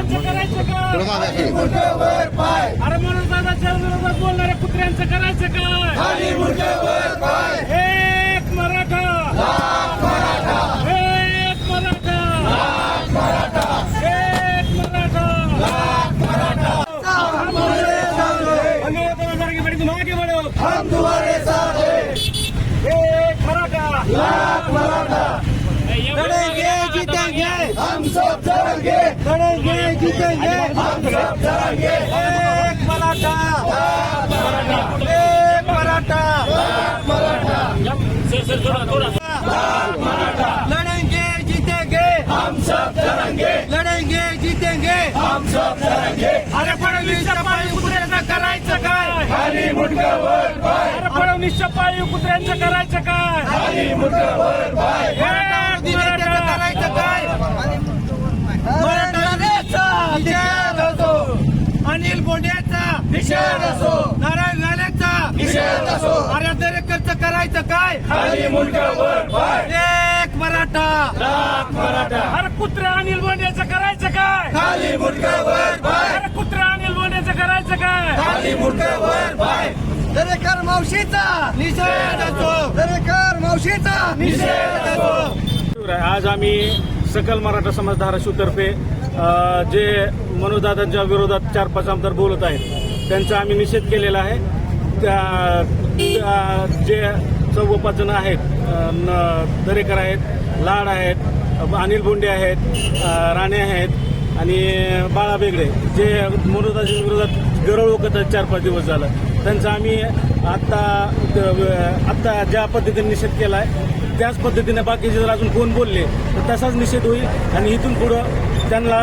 कुत्र्यांचं करायचं काय? अरे म्हणून दादाच्या विरोधात बोलणाऱ्या कुत्र्यांचं करायचं काय? एक मराठा, एक मराठा, एक मराठा. तुम आगे बढ़ो, हम तुम्हारे साथ हैं. एक मराठा, लड़ेंगे जीतेंगे, हम सब लड़ेंगे, लड़ेंगे जीतेंगे, हम सब लड़ेंगे. एक मराठा, एक मराठा, लड़ेंगे जीतेंगे, हम सब लड़ेंगे, लड़ेंगे जीतेंगे, हम सब लड़ेंगे. अरे फडणवीसच्या पायी कुत्र्यांचं करायचं काय? खाली मुंडकावर पाय. अरे फडणवीसच्या पायी कुत्र्यांचं करायचं काय? खाली मुंडकावर पाय. करायचं काय? मराठा निषेध असो, अनिल बोंडेचा निषेध असो, नारायण राणेचा निषेध असो. अरे दरेकरचं करायचं काय? खाली मुंडकावर पाय. एक मराठा, लाख मराठा. अरे कुत्र्या अनिल बोंडेचं करायचं काय? खाली मुंडकावर पाय. अरे कुत्र्या अनिल बोंडेचं करायचं काय? खाली मुंडकावर पाय. दरेकर मावशीचा निषेध असो, दरेकर मावशीचा निषेध असो. आज आम्ही सकल मराठा समाज धाराशिवतर्फे जे मनोजदादांच्या विरोधात 4-5 आमदार बोलत आहेत त्यांचा आम्ही निषेध केलेला आहे. जे 4-5 जण आहेत, दरेकर आहेत, लाड आहेत, अनिल बोंडे आहेत, राणे आहेत आणि बाळा बेगडे जे मनोजदादांच्या विरोधात गरळ ओकत आहेत 4-5 दिवस झालं. त्यांचा आम्ही आत्ता ज्या पद्धतीने निषेध केला आहे त्याच पद्धतीने बाकीचे जर अजून कोण बोलले तर तसाच निषेध होईल. आणि इथून पुढं त्यांना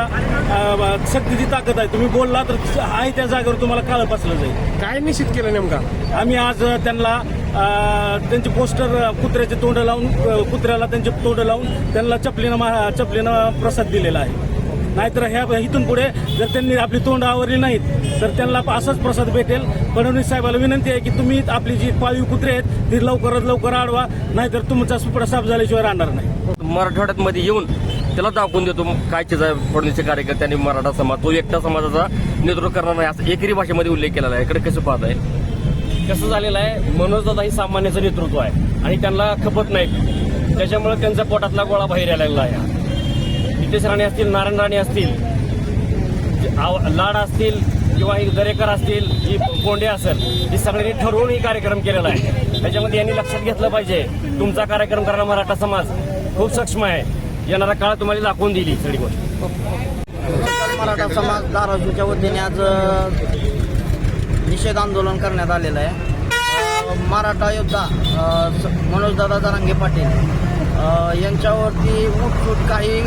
शक्तीची ताकद आहे. तुम्ही बोलला तर आहे त्या जागेवर तुम्हाला काळं पासलं जाईल. काय निषेध केलं नेमका? आम्ही आज त्यांना त्यांचे पोस्टर कुत्र्याचे तोंड लावून, कुत्र्याला त्यांचे तोंड लावून त्यांना चपलीनं प्रसाद दिलेला आहे. नाहीतर ह्या इथून पुढे जर त्यांनी आपली तोंड आवरली नाहीत तर त्यांना असाच प्रसाद भेटेल. फडणवीस साहेबाला विनंती आहे की तुम्ही आपली जी पाळीव कुत्रे आहेत ती लवकरात लवकर अडवा, नाहीतर तुमचा सुपडा साफ झाल्याशिवाय राहणार नाही. मराठवाड्यात मध्ये येऊन त्याला दाखवून देतो काय चीज आहे. फडणवीसचे कार्यकर्त्यांनी मराठा समाज तो एकटा समाजाचा नेतृत्व करणार नाही असं एकेरी भाषेमध्ये उल्लेख केलेला आहे. इकडे कसं पाहत आहे? कसं झालेलं आहे, मनोजदादा ही सामान्याचं नेतृत्व आहे आणि त्यांना खपत नाही. त्याच्यामुळे त्यांचा पोटातला गोळा बाहेर यायला आहे. नितेश राणे असतील, नारायण राणे असतील, लाड असतील किंवा दरेकर असतील, ही बोंडे असेल, ही सगळ्यांनी ठरवून ही कार्यक्रम केलेला आहे. त्याच्यामध्ये यांनी लक्षात घेतलं पाहिजे तुमचा कार्यक्रम करणारा मराठा समाज खूप सक्षम आहे. येणारा काळ तुम्हाला दाखवून दिली सगळी गोष्ट. मराठा समाज धाराशिवच्या वतीने आज निषेध आंदोलन करण्यात आलेलं आहे. मराठा योद्धा मनोजदादा जरांगे पाटील यांच्यावरती उठसूट काही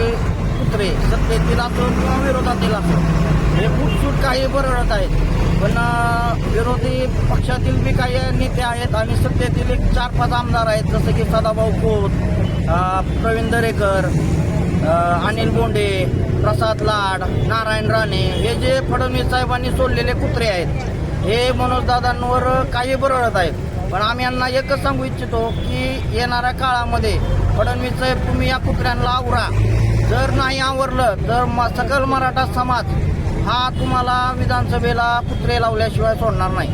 कुत्रे सत्तेतील असो किंवा विरोधातील असो हे उठसूट काही बरळत आहेत. पण विरोधी पक्षातील बी काही नेते आहेत आणि सत्तेतील 4-5 आमदार आहेत जसं की सदाभाऊ खोत, प्रवीण दरेकर, अनिल बोंडे, प्रसाद लाड, नारायण राणे हे जे फडणवीस साहेबांनी सोडलेले कुत्रे आहेत हे मनोजदादांवर काही बरळत आहेत. पण आम्ही यांना एकच सांगू इच्छितो की येणाऱ्या काळामध्ये फडणवीस साहेब तुम्ही या कुत्र्यांना आवरा. जर नाही आवरलं तर सकल मराठा समाज हा तुम्हाला विधानसभेला कुत्रे लावल्याशिवाय सोडणार नाही.